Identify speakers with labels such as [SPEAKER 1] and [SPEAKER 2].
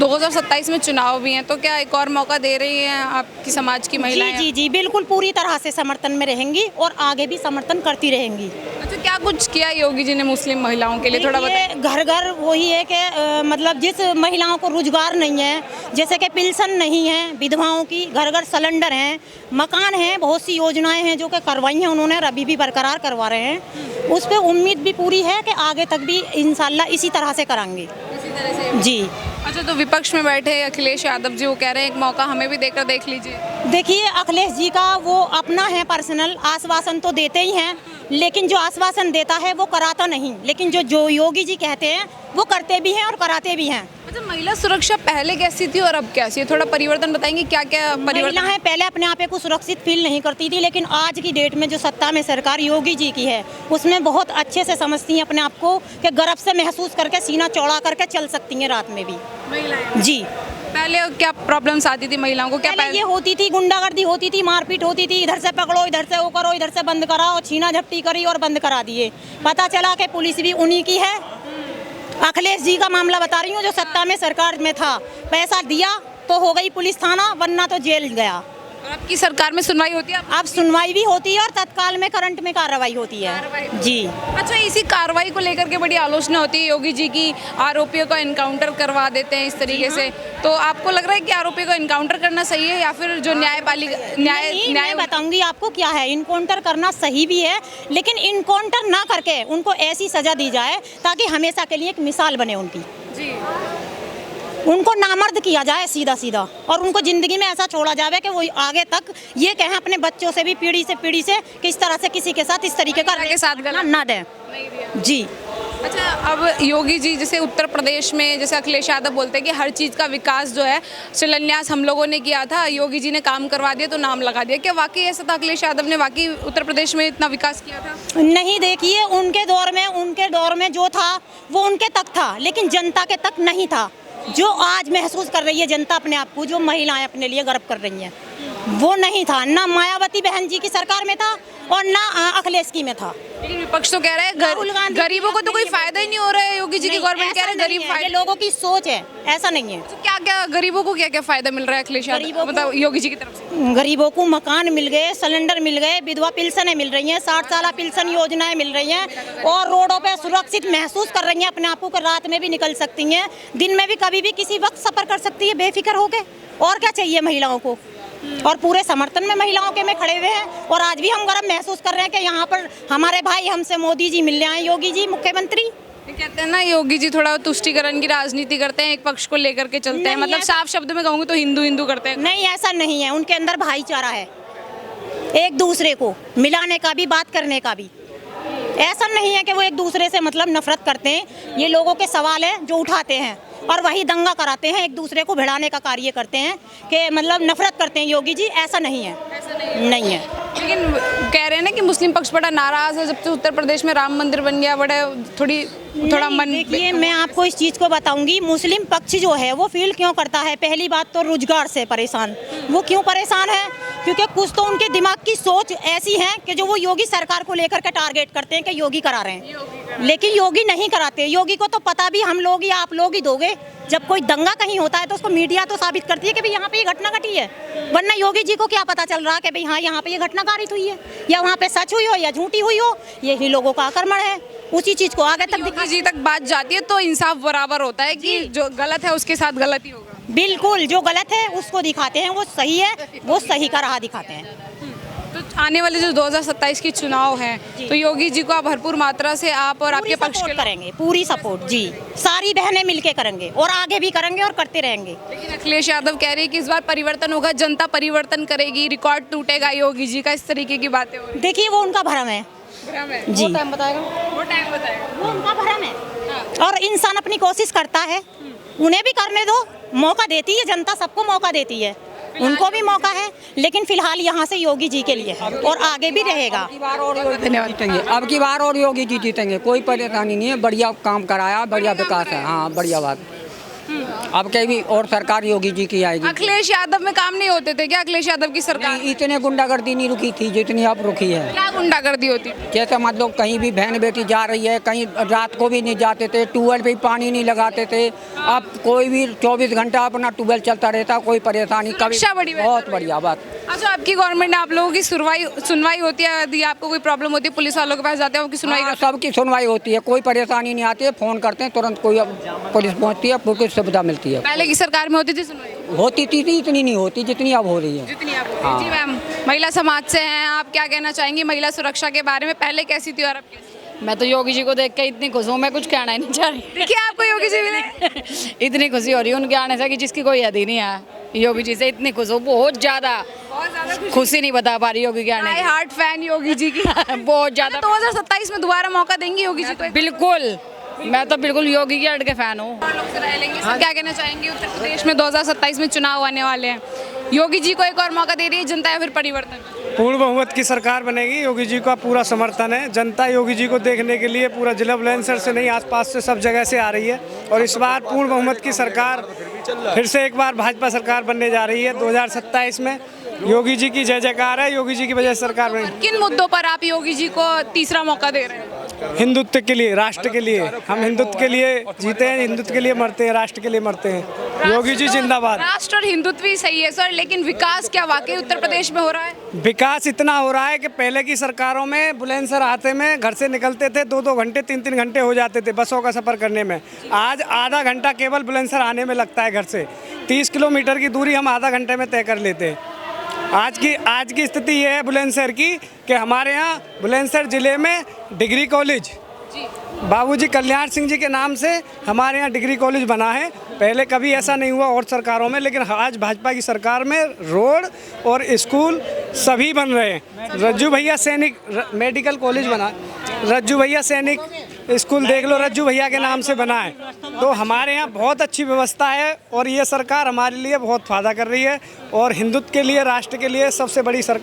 [SPEAKER 1] 2027 में चुनाव भी हैं, तो क्या एक और मौका दे रही हैं आपकी समाज की महिलाएं?
[SPEAKER 2] जी जी जी, बिल्कुल पूरी तरह से समर्थन में रहेंगी और आगे भी समर्थन करती रहेंगी।
[SPEAKER 1] अच्छा, क्या कुछ किया योगी जी ने मुस्लिम महिलाओं के लिए, थोड़ा बताइए।
[SPEAKER 2] घर घर वही है कि मतलब जिस महिलाओं को रोजगार नहीं है, जैसे कि पेंशन नहीं है विधवाओं की, घर घर सिलेंडर हैं, मकान हैं, बहुत सी योजनाएं हैं जो कि करवाई हैं उन्होंने और अभी भी बरकरार करवा रहे हैं। उस पर उम्मीद भी पूरी है कि आगे तक भी इंशाल्लाह इसी तरह से कराएंगे।
[SPEAKER 1] इसी तरह से
[SPEAKER 2] जी।
[SPEAKER 1] अच्छा, तो विपक्ष में बैठे अखिलेश यादव जी वो कह रहे हैं एक मौका हमें भी देकर देख लीजिए।
[SPEAKER 2] देखिए, अखिलेश जी का वो अपना है पर्सनल, आश्वासन तो देते ही हैं, लेकिन जो आश्वासन देता है वो कराता नहीं, लेकिन जो योगी जी कहते हैं वो करते भी हैं और कराते भी हैं।
[SPEAKER 1] अच्छा, महिला सुरक्षा पहले कैसी थी और अब कैसी है, थोड़ा परिवर्तन बताएंगे, क्या क्या परिवर्तन?
[SPEAKER 2] महिलाएं पहले अपने आप को सुरक्षित फील नहीं करती थी, लेकिन आज की डेट में जो सत्ता में सरकार योगी जी की है उसमें बहुत अच्छे से समझती हैं अपने आप को कि गर्व से महसूस करके सीना चौड़ा करके चल सकती हैं रात में भी।
[SPEAKER 1] महिलाएं
[SPEAKER 2] जी।
[SPEAKER 1] पहले क्या प्रॉब्लम्स आती थी महिलाओं को? क्या
[SPEAKER 2] पहले ये होती थी, गुंडागर्दी होती थी, मारपीट होती थी, इधर से पकड़ो, इधर से वो करो, इधर से बंद कराओ, छीना झपटी करी और बंद करा दिए। पता चला कि पुलिस भी उन्हीं की है। अखिलेश जी का मामला बता रही हूँ, जो सत्ता में सरकार में था, पैसा दिया तो हो गई पुलिस थाना, वरना तो जेल गया।
[SPEAKER 1] और आपकी सरकार में सुनवाई होती है?
[SPEAKER 2] अब सुनवाई भी होती है और तत्काल में करंट में कार्रवाई होती है। जी।
[SPEAKER 1] अच्छा, इसी कार्रवाई को लेकर के बड़ी आलोचना होती है, योगी जी की आरोपियों का इनकाउंटर करवा देते हैं इस तरीके से, तो आपको लग रहा है कि आरोपी को इनकाउंटर करना सही है या फिर जो न्यायपालिका
[SPEAKER 2] मैं बताऊंगी आपको क्या है, इनकाउंटर करना सही भी है, लेकिन इनकाउंटर ना करके उनको ऐसी सजा दी जाए ताकि हमेशा के लिए एक मिसाल बने उनकी।
[SPEAKER 1] जी।
[SPEAKER 2] उनको नामर्द किया जाए सीधा सीधा, और उनको जिंदगी में ऐसा छोड़ा जाए कि वो आगे तक ये कहें अपने बच्चों से भी, पीढ़ी से पीढ़ी से, किस तरह से किसी के साथ इस तरीके का
[SPEAKER 1] के साथ गलत
[SPEAKER 2] ना दें। जी।
[SPEAKER 1] अच्छा, अब योगी जी जैसे उत्तर प्रदेश में, जैसे अखिलेश यादव बोलते हैं कि हर चीज़ का विकास जो है शिलान्यास हम लोगों ने किया था, योगी जी ने काम करवा दिया तो नाम लगा दिया, क्या वाकई ऐसा था? अखिलेश यादव ने वाकई उत्तर प्रदेश में इतना विकास किया था?
[SPEAKER 2] नहीं, देखिए उनके दौर में जो था वो उनके तक था, लेकिन जनता के तक नहीं था। जो आज महसूस कर रही है जनता अपने आप को, जो महिलाएं अपने लिए गर्व कर रही हैं, वो नहीं था। ना मायावती बहन जी की सरकार में था और ना अखिलेश की में था।
[SPEAKER 1] लेकिन विपक्ष तो कह रहे हैं गरीबों को तो कोई फायदा ही नहीं हो रहा है। योगी जी की गवर्नमेंट कह रहे हैं गरीब फायदा।
[SPEAKER 2] ये लोगों की सोच है, ऐसा नहीं है।
[SPEAKER 1] तो क्या क्या गरीबों को क्या क्या फायदा मिल रहा है अखिलेश यादव, मतलब योगी जी की तरफ से?
[SPEAKER 2] गरीबों को मकान मिल गए, सिलेंडर मिल गए, विधवा पेंशनें मिल रही हैं, 60 साल पेंशन योजनाएं मिल रही हैं, और रोडों पे सुरक्षित महसूस कर रही हैं अपने आप को, रात में भी निकल सकती हैं, दिन में भी कभी भी किसी वक्त सफर कर सकती है बेफिक्र होके। और क्या चाहिए महिलाओं को? और पूरे समर्थन में महिलाओं के में खड़े हुए हैं, और आज भी हम गर्व महसूस कर रहे हैं कि यहाँ पर हमारे भाई हमसे मोदी जी मिलने आए, योगी जी मुख्यमंत्री।
[SPEAKER 1] कहते हैं ना योगी जी थोड़ा तुष्टीकरण की राजनीति करते हैं, एक पक्ष को लेकर के चलते हैं, मतलब साफ शब्द में कहूँगी तो हिंदू हिंदू करते हैं।
[SPEAKER 2] नहीं, ऐसा नहीं है, उनके अंदर भाईचारा है, एक दूसरे को मिलाने का भी, बात करने का भी। ऐसा नहीं है कि वो एक दूसरे से मतलब नफरत करते हैं। ये लोगों के सवाल है जो उठाते हैं और वही दंगा कराते हैं, एक दूसरे को भिड़ाने का कार्य करते हैं कि मतलब नफरत करते हैं योगी जी। ऐसा नहीं है, नहीं है।
[SPEAKER 1] लेकिन कह रहे हैं ना कि मुस्लिम पक्ष बड़ा नाराज है जब से उत्तर प्रदेश में राम मंदिर बन गया, थोड़ा मन।
[SPEAKER 2] देखिए, मैं आपको इस चीज़ को बताऊंगी, मुस्लिम पक्ष जो है वो फील क्यों करता है। पहली बात तो रोजगार से परेशान। वो क्यों परेशान है? क्योंकि कुछ तो उनके दिमाग की सोच ऐसी है कि जो वो योगी सरकार को लेकर के टारगेट करते हैं कि योगी करा रहे हैं, लेकिन योगी नहीं कराते। योगी को तो पता भी हम लोग या आप लोग ही दोगे। जब कोई दंगा कहीं होता है तो उसको मीडिया तो साबित करती है कि भाई यहाँ पे ये घटना घटी है, वरना योगी जी को क्या पता चल रहा है कि भाई हाँ यहाँ पे ये घटना कारित हुई है, या वहाँ पे सच हुई हो या झूठी हुई हो। यही लोगों का आक्रमण है, उसी चीज को आगे तक
[SPEAKER 1] योगी जी तक बात जाती है तो इंसाफ बराबर होता है कि जो गलत है उसके साथ गलत ही होगा।
[SPEAKER 2] बिल्कुल, जो गलत है उसको दिखाते हैं, वो सही है, वो सही का राह दिखाते हैं।
[SPEAKER 1] तो आने वाले जो 2027 की चुनाव हैं तो योगी जी को आप भरपूर मात्रा से आप और आपके पक्ष के
[SPEAKER 2] करेंगे, पूरी सपोर्ट। जी, सारी बहनें मिलके करेंगे और आगे भी करेंगे और करते रहेंगे।
[SPEAKER 1] लेकिन अखिलेश यादव कह रहे हैं कि इस बार परिवर्तन होगा, जनता परिवर्तन करेगी, रिकॉर्ड टूटेगा योगी जी का, इस तरीके की बातें हो रही।
[SPEAKER 2] देखिए, वो उनका भ्रम है जी,
[SPEAKER 1] वो टाइम बताएगा,
[SPEAKER 2] वो उनका भ्रम है। और इंसान अपनी कोशिश करता है, उन्हें भी करने दो, मौका देती है जनता, सबको मौका देती है, उनको भी मौका है। लेकिन फिलहाल यहाँ से योगी जी के लिए है और आगे भी रहेगा।
[SPEAKER 3] जीतेंगे, अब की बार और योगी जी जीतेंगे, कोई परेशानी नहीं है। बढ़िया काम कराया, बढ़िया विकास है। हाँ, बढ़िया बात। अब कहीं भी और सरकार योगी जी की आएगी।
[SPEAKER 1] अखिलेश यादव में काम नहीं होते थे क्या? अखिलेश यादव की सरकार
[SPEAKER 3] नहीं, इतने गुंडागर्दी नहीं रुकी थी जितनी अब रुकी है।
[SPEAKER 1] क्या गुंडागर्दी होती थी?
[SPEAKER 3] जैसे मतलब कहीं भी बहन बेटी जा रही है, कहीं रात को भी नहीं जाते थे, ट्यूबवेल पे पानी नहीं लगाते थे। अब कोई भी 24 घंटा अपना ट्यूबवेल चलता रहता, कोई परेशानी कभी।
[SPEAKER 1] सुरक्षा बड़ी बेहतर
[SPEAKER 3] बहुत बढ़िया बात।
[SPEAKER 1] अच्छा, आपकी गवर्नमेंट ने आप लोगों की सुनवाई होती है? यदि आपको कोई प्रॉब्लम होती है पुलिस वालों के पास जाते हैं, उनकी सुनवाई
[SPEAKER 3] हाँ, सबकी सुनवाई होती है, कोई परेशानी नहीं आती है। फोन करते हैं तुरंत कोई पुलिस पहुंचती है, पूरी सुविधा मिलती है।
[SPEAKER 1] पहले की सरकार में होती थी सुनवाई?
[SPEAKER 3] होती थी इतनी नहीं होती जितनी अब हो रही है।
[SPEAKER 1] जितनी आप जी मैम, महिला समाज से हैं आप, क्या कहना चाहेंगी महिला सुरक्षा के बारे में? पहले कैसी थी और अब कैसी?
[SPEAKER 4] मैं तो योगी जी को देख के इतनी खुश हूँ, मैं कुछ कहना ही नहीं चाह रही।
[SPEAKER 1] देखिए, आपको योगी जी मिले?
[SPEAKER 4] इतनी खुशी हो रही है उनके आने से कि जिसकी कोई हद ही नहीं है। योगी जी से इतनी खुश हूँ, बहुत ज्यादा खुशी नहीं बता पा रही योगी के आने
[SPEAKER 1] my heart fan Yogi ji की।
[SPEAKER 4] बहुत ज्यादा।
[SPEAKER 1] 2027 में दोबारा मौका देंगी योगी जी को?
[SPEAKER 4] बिल्कुल, मैं तो बिल्कुल योगी के अड़ के फैन हूँ।
[SPEAKER 1] सर, क्या कहना चाहेंगे? उत्तर प्रदेश में 2027 में चुनाव आने वाले हैं, योगी जी को एक और मौका दे रही है जनता या फिर परिवर्तन?
[SPEAKER 5] पूर्ण बहुमत की सरकार बनेगी। योगी जी का पूरा समर्थन है। जनता योगी जी को देखने के लिए पूरा जिला बुलंदशहर से नहीं, आसपास से सब जगह से आ रही है। और इस बार पूर्ण बहुमत की सरकार फिर से एक बार भाजपा सरकार बनने जा रही है 2027 में। योगी जी की जय जयकार है। योगी जी की वजह से सरकार बनी।
[SPEAKER 1] किन मुद्दों पर आप योगी जी को तीसरा मौका दे रहे हैं?
[SPEAKER 5] हिंदुत्व के लिए, राष्ट्र के लिए। हम हिंदुत्व के लिए जीते हैं, हिंदुत्व के लिए मरते हैं, राष्ट्र के लिए मरते हैं। योगी जी जिंदाबाद।
[SPEAKER 1] राष्ट्र और हिंदुत्व भी सही है सर, लेकिन विकास क्या वाकई उत्तर प्रदेश में हो रहा है?
[SPEAKER 5] विकास इतना हो रहा है कि पहले की सरकारों में बुलंदशहर आते में घर से निकलते थे 2-2 घंटे 3-3 घंटे हो जाते थे बसों का सफ़र करने में। आज आधा घंटा केवल बुलंदशहर आने में लगता है। घर से 30 किलोमीटर की दूरी हम आधा घंटे में तय कर लेते हैं। आज की स्थिति ये है बुलंदशहर की कि हमारे यहाँ बुलंदशहर ज़िले में डिग्री कॉलेज बाबूजी कल्याण सिंह जी के नाम से हमारे यहाँ डिग्री कॉलेज बना है। पहले कभी ऐसा नहीं हुआ और सरकारों में, लेकिन आज भाजपा की सरकार में रोड और स्कूल सभी बन रहे हैं। रज्जू भैया सैनिक मेडिकल कॉलेज बना, रज्जू भैया सैनिक स्कूल देख लो, रज्जू भैया के नाम से बना है। तो हमारे यहाँ बहुत अच्छी व्यवस्था है और ये सरकार हमारे लिए बहुत फायदा कर रही है और हिंदुत्व के लिए, राष्ट्र के लिए सबसे बड़ी सरकार